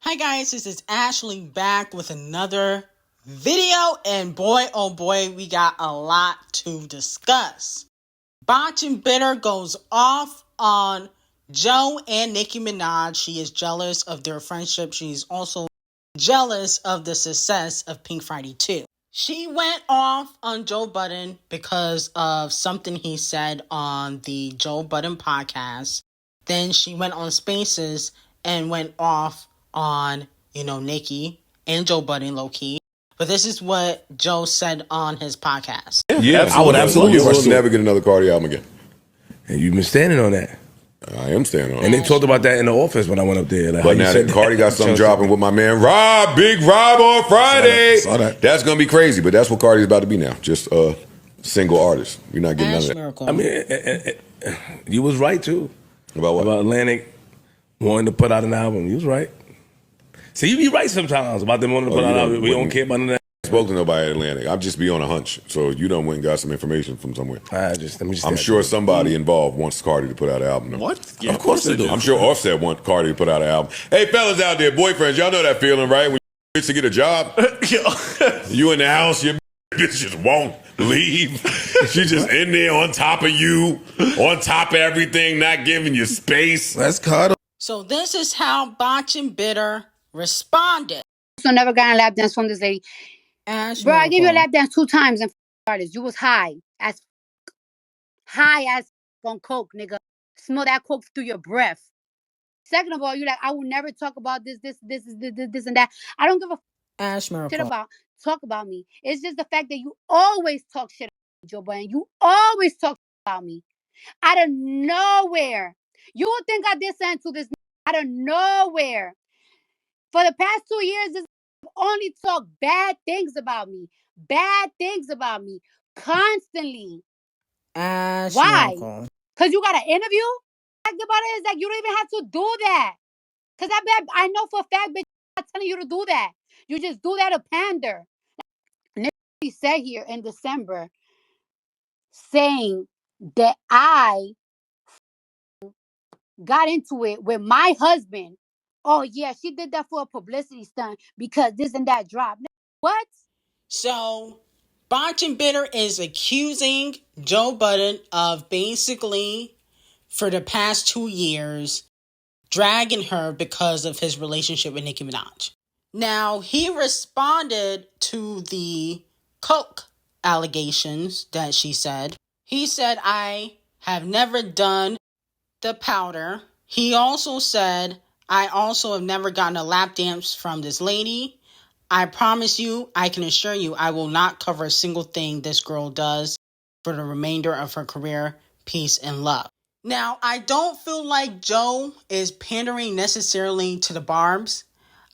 Hi guys, this is Ashley back with another video, and boy oh boy, we got a lot to discuss. Botch and Bitter goes off on Joe and Nicki Minaj. She is jealous of their friendship. She's also jealous of the success of Pink Friday 2. She went off on Joe Budden because of something he said on the Joe Budden podcast. Then she went on Spaces and went off on, Nicki and Joe Budden low-key. But this is what Joe said on his podcast. Yeah, I would absolutely. You must never get another Cardi album again. And you've been standing on that. I am standing on it. And they talked about that in the office when I went up there. Like, but now that Cardi got something dropping with my man Rob, Big Rob on Friday. Saw that. That's going to be crazy, but that's what Cardi's about to be now. Just a single artist. You're not getting none of that. Miracle. I mean, you was right, too. About what? About Atlantic wanting to put out an album. You was right. See, you be right sometimes about them wanting to put out an album. We don't care about none of that. I spoke to nobody at Atlantic. I'll just be on a hunch. So you done went and got some information from somewhere. I'm sure somebody involved wants Cardi to put out an album. What? Yeah, of course they do. I'm sure Offset wants Cardi to put out an album. Hey, fellas out there, boyfriends, y'all know that feeling, right? When you bitch to get a job, you in the house, your bitch just won't leave. She's just in there on top of you, on top of everything, not giving you space. That's Cardi. So this is how Botch and Bitter responded. So never got a lap dance from this lady. Bro, I gave you a lap dance 2 times and artist. You was high as on coke, nigga. Smell that coke through your breath. Second of all, you like, I will never talk about this and that. I don't give a shit about talk about me. It's just the fact that you always talk shit about me, Joe Budden. You always talk about me. Out of nowhere. You would think I did something to this out of nowhere. For the past 2 years, this only talk bad things about me. Bad things about me. Constantly. Why? Because you got an interview? The fact about it is that you don't even have to do that. Because I know for a fact, bitch, I'm not telling you to do that. You just do that to pander. He said here in December saying that I got into it with my husband. Oh, yeah, she did that for a publicity stunt because this and that dropped. What? So, Botch and Bitter is accusing Joe Budden of basically, for the past 2 years, dragging her because of his relationship with Nicki Minaj. Now, he responded to the coke allegations that she said. He said, I have never done the powder. He also said, I also have never gotten a lap dance from this lady. I promise you, I can assure you, I will not cover a single thing this girl does for the remainder of her career. Peace and love. Now, I don't feel like Joe is pandering necessarily to the barbs.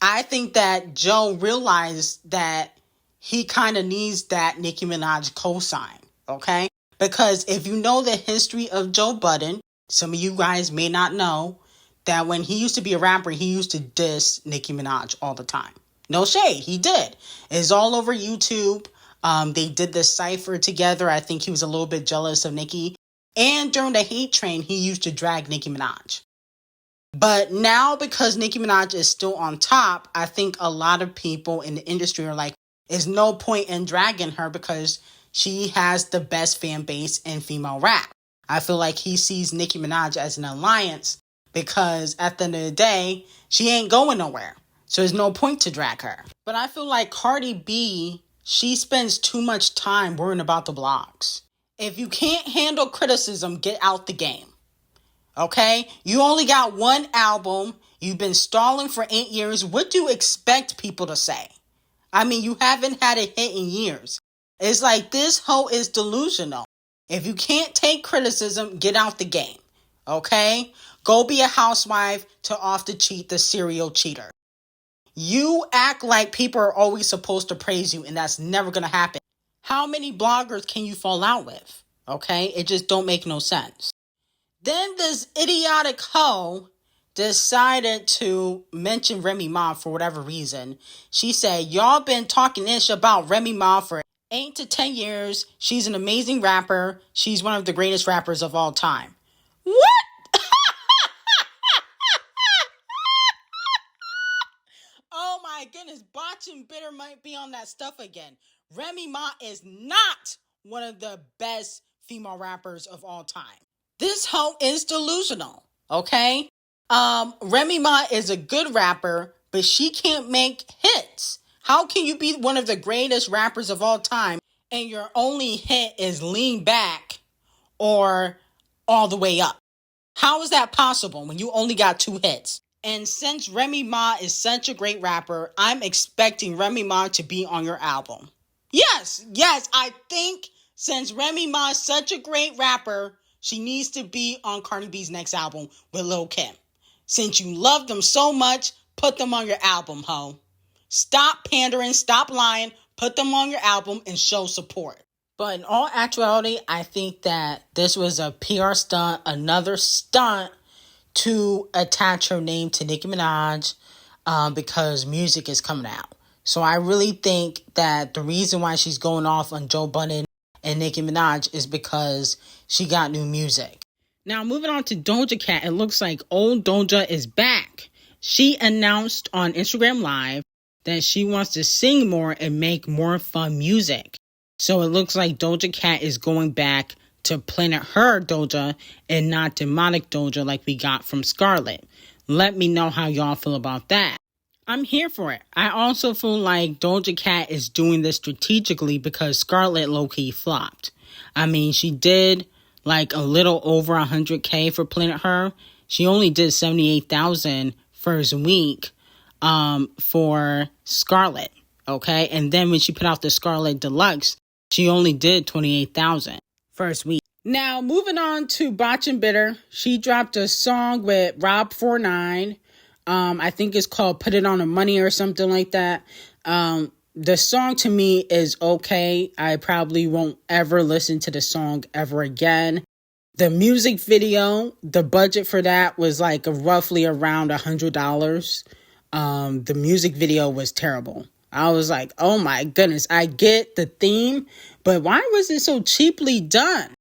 I think that Joe realized that he kind of needs that Nicki Minaj cosign, okay? Because if you know the history of Joe Budden, some of you guys may not know that when he used to be a rapper, he used to diss Nicki Minaj all the time. No shade, he did. It's all over YouTube. They did this cypher together. I think he was a little bit jealous of Nicki. And during the hate train, he used to drag Nicki Minaj. But now, because Nicki Minaj is still on top, I think a lot of people in the industry are like, there's no point in dragging her because she has the best fan base in female rap. I feel like he sees Nicki Minaj as an alliance because at the end of the day, she ain't going nowhere. So there's no point to drag her. But I feel like Cardi B, she spends too much time worrying about the blogs. If you can't handle criticism, get out the game. Okay? You only got one album. You've been stalling for 8 years. What do you expect people to say? I mean, you haven't had a hit in years. It's like this hoe is delusional. If you can't take criticism, get out the game. Okay? Go be a housewife to off the cheat, the serial cheater. You act like people are always supposed to praise you, and that's never going to happen. How many bloggers can you fall out with? Okay? It just don't make no sense. Then this idiotic hoe decided to mention Remy Ma for whatever reason. She said, y'all been talking ish about Remy Ma for 8 to 10 years. She's an amazing rapper. She's one of the greatest rappers of all time. What? my goodness, Botch and Bitter might be on that stuff again. Remy Ma is not one of the best female rappers of all time. This hoe is delusional, okay? Remy Ma is a good rapper, but she can't make hits. How can you be one of the greatest rappers of all time and your only hit is Lean Back or All the Way Up? How is that possible when you only got 2 hits? And since Remy Ma is such a great rapper, I'm expecting Remy Ma to be on your album. Yes, I think since Remy Ma is such a great rapper, she needs to be on Cardi B's next album with Lil' Kim. Since you love them so much, put them on your album, ho. Stop pandering, stop lying, put them on your album and show support. But in all actuality, I think that this was a PR stunt, another stunt to attach her name to Nicki Minaj because music is coming out. So I really think that the reason why she's going off on Joe Budden and Nicki Minaj is because she got new music. Now moving on to Doja Cat, it looks like old Doja is back. She announced on Instagram Live that she wants to sing more and make more fun music. So it looks like Doja Cat is going back to Planet Her Doja and not Demonic Doja like we got from Scarlett. Let me know how y'all feel about that. I'm here for it. I also feel like Doja Cat is doing this strategically because Scarlett low-key flopped. I mean, she did like a little over 100K for Planet Her. She only did 78,000 first week for Scarlett, okay? And then when she put out the Scarlett Deluxe, she only did 28,000 first week. Now, moving on to Botch and Bitter. She dropped a song with Rob 49. I think it's called Put It on the Money or something like that. The song to me is okay. I probably won't ever listen to the song ever again. The music video, the budget for that was like roughly around $100. The music video was terrible. I was like, oh my goodness, I get the theme, but why was it so cheaply done?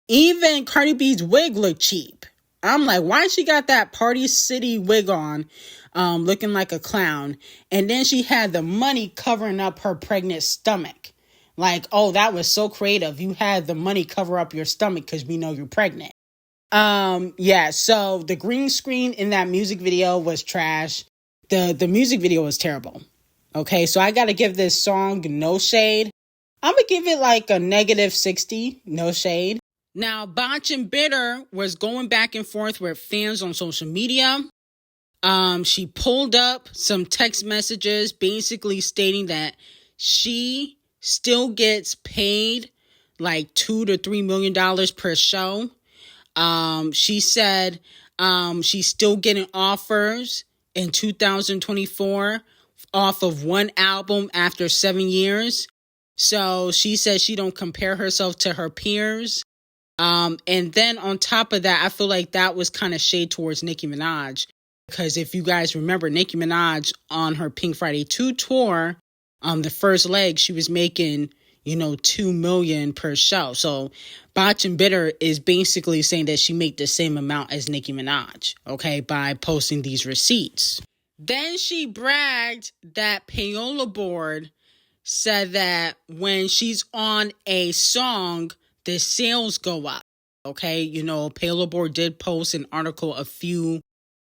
Even Cardi B's wig looked cheap. I'm like, why she got that Party City wig on, looking like a clown? And then she had the money covering up her pregnant stomach. Like, oh, that was so creative. You had the money cover up your stomach because we know you're pregnant. Yeah, so the green screen in that music video was trash. The music video was terrible. Okay, so I got to give this song no shade. I'm going to give it like a -60, no shade. Now, Botch and Bitter was going back and forth with fans on social media. She pulled up some text messages basically stating that she still gets paid like $2 to $3 million per show. She said she's still getting offers in 2024 off of one album after 7 years. So she says she don't compare herself to her peers. And then on top of that, I feel like that was kind of shade towards Nicki Minaj. Because if you guys remember, Nicki Minaj on her Pink Friday 2 tour, the first leg, she was making, $2 million per show. So Botch and Bitter is basically saying that she made the same amount as Nicki Minaj, okay, by posting these receipts. Then she bragged that Payola Board said that when she's on a song, the sales go up, okay? Payola Board did post an article a few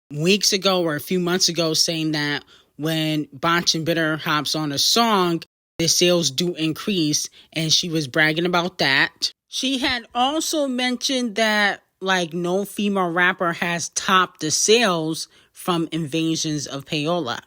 weeks ago or a few months ago saying that when Botch and Bitter hops on a song, the sales do increase, and she was bragging about that. She had also mentioned that, no female rapper has topped the sales from Invasions of Payola,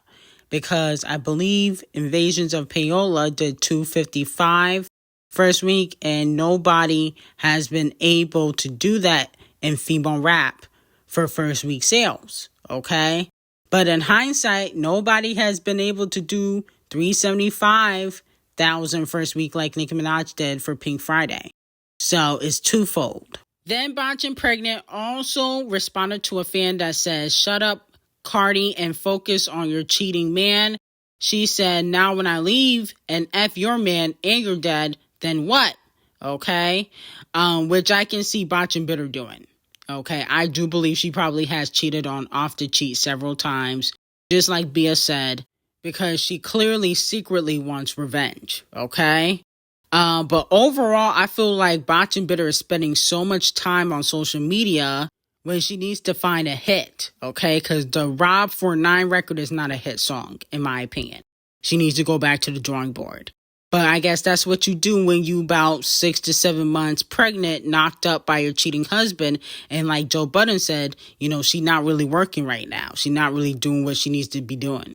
because I believe Invasions of Payola did 255 first week, and nobody has been able to do that in female rap for first week sales, okay? But in hindsight, nobody has been able to do 375,000 first week like Nicki Minaj did for Pink Friday. So it's twofold. Then Botch and Pregnant also responded to a fan that says, "Shut up, Cardi, and focus on your cheating man." She said, "Now when I leave and F your man and you're dead, then what?" Okay? Which I can see Botch and Bitter doing. Okay? I do believe she probably has cheated on Off the Cheat several times. Just like Bia said, because she clearly secretly wants revenge, okay? But overall, I feel like Botch and Bitter is spending so much time on social media when she needs to find a hit, okay? Because the Rob 49 record is not a hit song, in my opinion. She needs to go back to the drawing board. But I guess that's what you do when you about 6 to 7 months pregnant, knocked up by your cheating husband. And like Joe Budden said, you know, she's not really working right now. She's not really doing what she needs to be doing.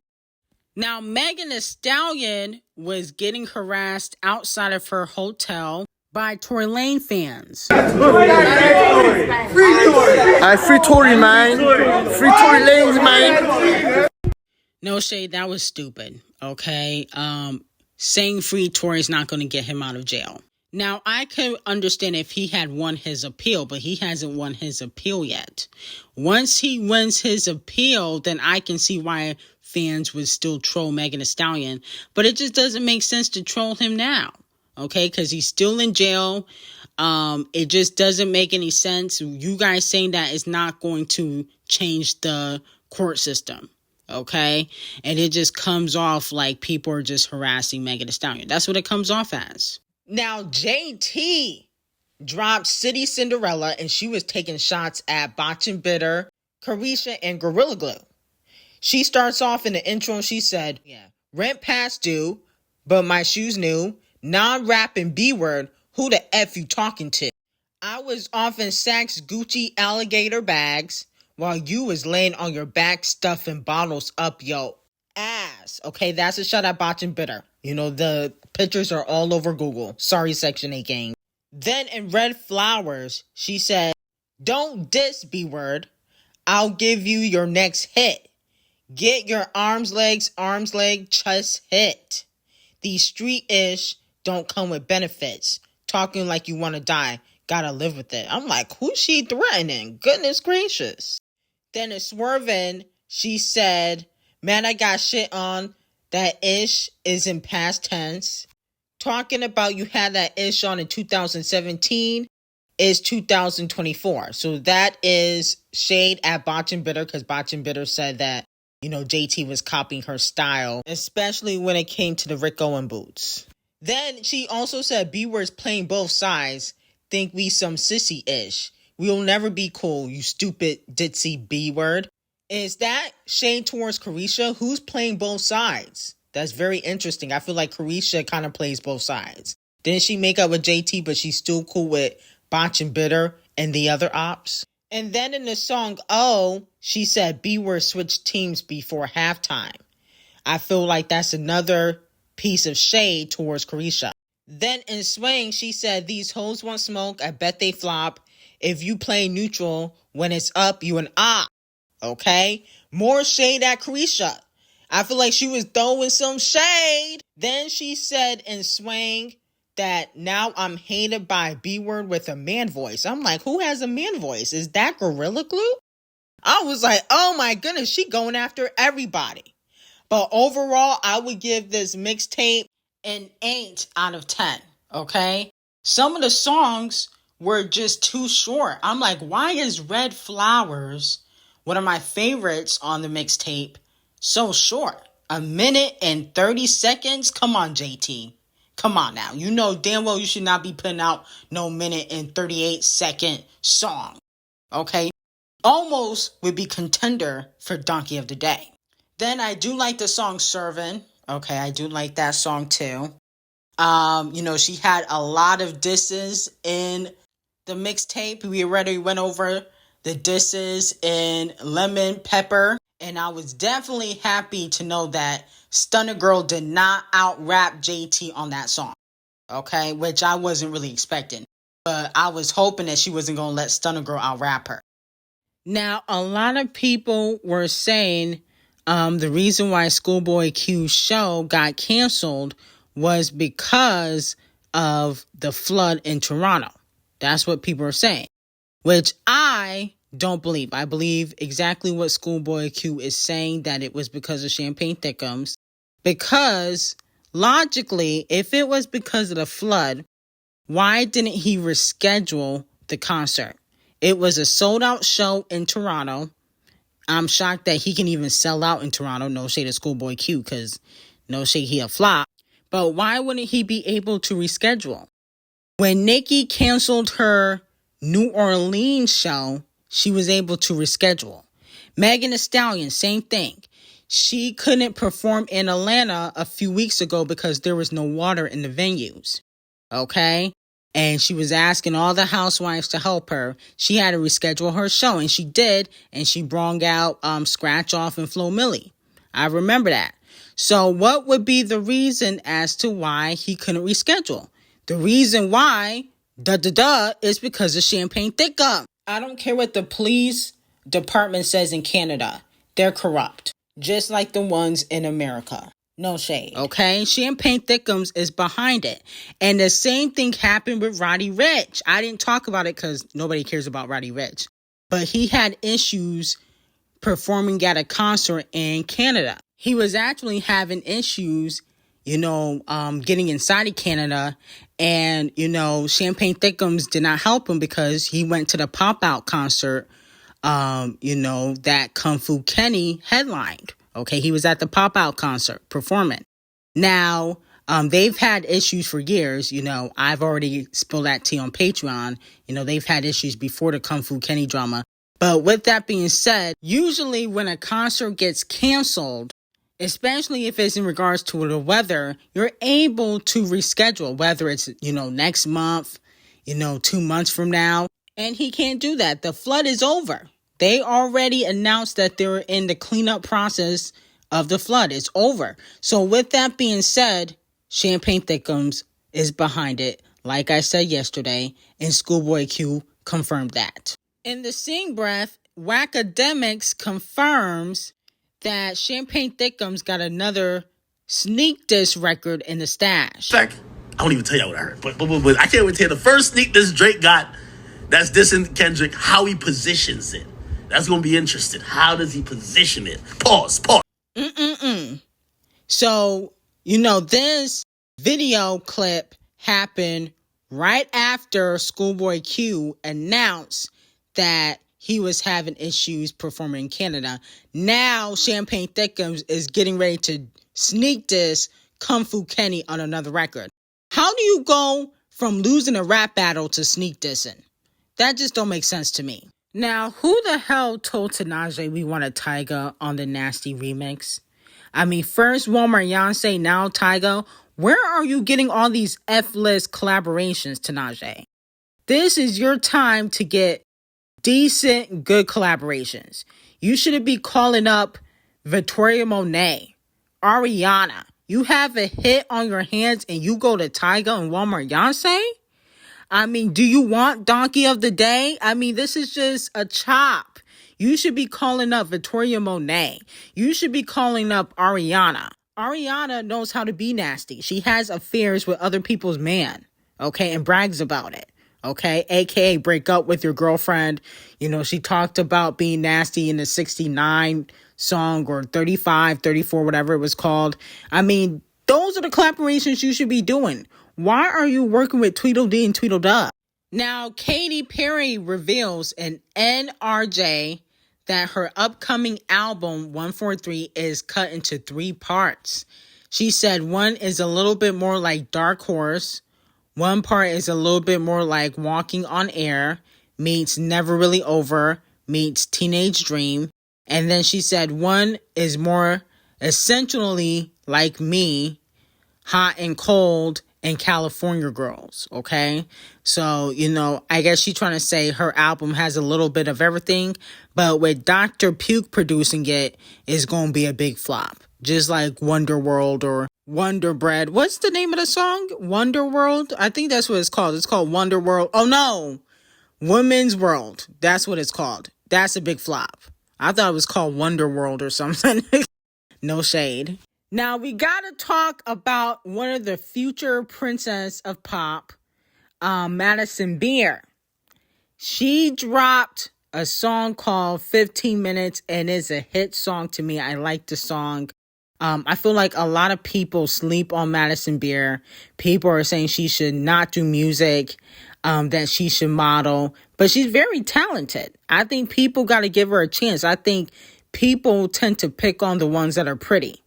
Now, Megan Thee Stallion was getting harassed outside of her hotel by Tory Lanez fans. Free Tory, man. Free Tory Lanez, man. No shade, that was stupid, okay? Saying free Tory is not going to get him out of jail. Now, I could understand if he had won his appeal, but he hasn't won his appeal yet. Once he wins his appeal, then I can see why fans would still troll Megan Thee Stallion. But it just doesn't make sense to troll him now, okay? Because he's still in jail. It just doesn't make any sense. You guys saying that is not going to change the court system, okay? And it just comes off like people are just harassing Megan Thee Stallion. That's what it comes off as. Now, JT dropped City Cinderella, and she was taking shots at Botch and Bitter, Caresha, and Gorilla Glue. She starts off in the intro and she said, rent past due, but my shoes new, non-rapping B-word, who the F you talking to? I was off in Saks Gucci alligator bags while you was laying on your back stuffing bottles up yo ass. Okay, that's a shot at Botch and Bitter. You know, the pictures are all over Google. Sorry, Section 8 gang. Then in Red Flowers, she said, don't diss B-word. I'll give you your next hit. Get your arms, leg, chest hit. These street-ish don't come with benefits. Talking like you want to die. Gotta live with it. I'm like, who's she threatening? Goodness gracious. Then in Swervin', she said, man, I got shit on. That ish is in past tense. Talking about you had that ish on in 2017 is 2024. So that is shade at Botch and Bitter, because Botch and Bitter said that, you know, JT was copying her style, especially when it came to the Rick Owen boots. Then she also said B-word's playing both sides. Think we some sissy-ish. We'll never be cool, you stupid ditzy B-word. Is that shade towards Caresha? Who's playing both sides? That's very interesting. I feel like Caresha kind of plays both sides. Didn't she make up with JT, but she's still cool with Botch and Bitter and the other ops? And then in the song, Oh, she said B-word switched teams before halftime. I feel like that's another piece of shade towards Caresha. Then in Swing, she said, these hoes want smoke, I bet they flop. If you play neutral, when it's up, you an op. Okay? More shade at Caresha. I feel like she was throwing some shade. Then she said in Swing that now I'm hated by B-word with a man voice. I'm like, who has a man voice? Is that Gorilla Glue? I was like, oh my goodness, she going after everybody. But overall, I would give this mixtape an 8 out of 10, okay? Some of the songs were just too short. I'm like, why is Red Flowers, one of my favorites on the mixtape, so short? 1 minute and 30 seconds? Come on, JT. Come on now. You know damn well you should not be putting out no minute and 38 second song, okay? Almost would be contender for Donkey of the Day. Then I do like the song Servin'. Okay, I do like that song too. You know, she had a lot of disses in the mixtape. We already went over the disses in Lemon Pepper. And I was definitely happy to know that Stunner Girl did not out-rap JT on that song. Okay, which I wasn't really expecting. But I was hoping that she wasn't going to let Stunner Girl out-rap her. Now, a lot of people were saying the reason why ScHoolboy Q's show got canceled was because of the flood in Toronto. That's what people are saying, which I don't believe. I believe exactly what ScHoolboy Q is saying, that it was because of Champagne Thickums. Because logically, if it was because of the flood, why didn't he reschedule the concert? It was a sold-out show in Toronto. I'm shocked that he can even sell out in Toronto. No shade to ScHoolboy Q, because no shade, he a flop. But why wouldn't he be able to reschedule? When Nicki canceled her New Orleans show, she was able to reschedule. Megan Thee Stallion, same thing. She couldn't perform in Atlanta a few weeks ago because there was no water in the venues. Okay? And she was asking all the housewives to help her. She had to reschedule her show, and she did. And she brought out Scratch Off and Flo Milli. I remember that. So what would be the reason as to why he couldn't reschedule? The reason why, is because of Champagne Thick Gum. I don't care what the police department says in Canada. They're corrupt. Just like the ones in America. No shade. Okay? Champagne Thickums is behind it. And the same thing happened with Roddy Ricch. I didn't talk about it because nobody cares about Roddy Ricch. But he had issues performing at a concert in Canada. He was actually having issues, getting inside of Canada. And, Champagne Thickums did not help him because he went to the pop-out concert, that Kung Fu Kenny headlined. Okay, he was at the pop-out concert performing. Now, they've had issues for years. I've already spilled that tea on Patreon. They've had issues before the Kung Fu Kenny drama. But with that being said, usually when a concert gets canceled, especially if it's in regards to the weather, you're able to reschedule, whether it's, next month, 2 months from now. And he can't do that. The flood is over. They already announced that they're in the cleanup process of the flood. It's over. So with that being said, Champagne Thickums is behind it, like I said yesterday, and ScHoolboy Q confirmed that. In the same breath, Wackademics confirms that Champagne Thickums got another sneak diss record in the stash. I won't even tell you what I heard, but I can't wait to hear the first sneak diss Drake got. That's dissing Kendrick, how he positions it. That's going to be interesting. How does he position it? Pause. So, this video clip happened right after ScHoolboy Q announced that he was having issues performing in Canada. Now, Champagne Thickums is getting ready to sneak diss Kung Fu Kenny on another record. How do you go from losing a rap battle to sneak dissing? That just don't make sense to me. Now, who the hell told D0JA we want a Tyga on the Nasty remix? I mean, first Walmart Beyonce, now Tyga. Where are you getting all these F-list collaborations, D0JA? This is your time to get decent, good collaborations. You shouldn't be calling up Victoria Monet, Ariana. You have a hit on your hands and you go to Tyga and Walmart Beyonce? I mean, do you want Donkey of the Day? I mean, this is just a chop. You should be calling up Victoria Monet. You should be calling up Ariana. Ariana knows how to be nasty. She has affairs with other people's man, okay, and brags about it, okay? AKA break up with your girlfriend. She talked about being nasty in the 69 song or 35, 34, whatever it was called. I mean, those are the collaborations you should be doing. Why are you working with Tweedledee and Tweedledum? Now, Katy Perry reveals in NRJ that her upcoming album, 143, is cut into 3 parts. She said one is a little bit more like Dark Horse. One part is a little bit more like Walking on Air, meets Never Really Over, meets Teenage Dream. And then she said one is more essentially like Me, Hot and Cold, and California Girls, okay? So, I guess she's trying to say her album has a little bit of everything, but with Dr. Puke producing it, it's going to be a big flop. Just like Wonder World or Wonder Bread. What's the name of the song? Wonder World? I think that's what it's called. It's called Wonder World. Oh, no. Women's World. That's what it's called. That's a big flop. I thought it was called Wonder World or something. No shade. Now, we got to talk about one of the future princess of pop, Madison Beer. She dropped a song called 15 Minutes, and it's a hit song to me. I like the song. I feel like a lot of people sleep on Madison Beer. People are saying she should not do music, that she should model, but she's very talented. I think people got to give her a chance. I think people tend to pick on the ones that are pretty.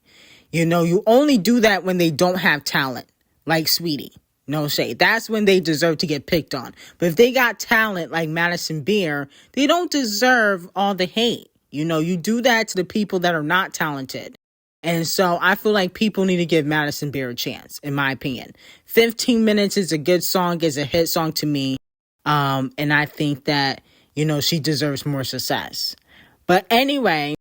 You know, you only do that when they don't have talent, like Sweetie. No shade. That's when they deserve to get picked on. But if they got talent like Madison Beer, they don't deserve all the hate. You know, you do that to the people that are not talented. And so I feel like people need to give Madison Beer a chance, in my opinion. 15 Minutes is a good song, is a hit song to me. And I think that, you know, she deserves more success. But anyway,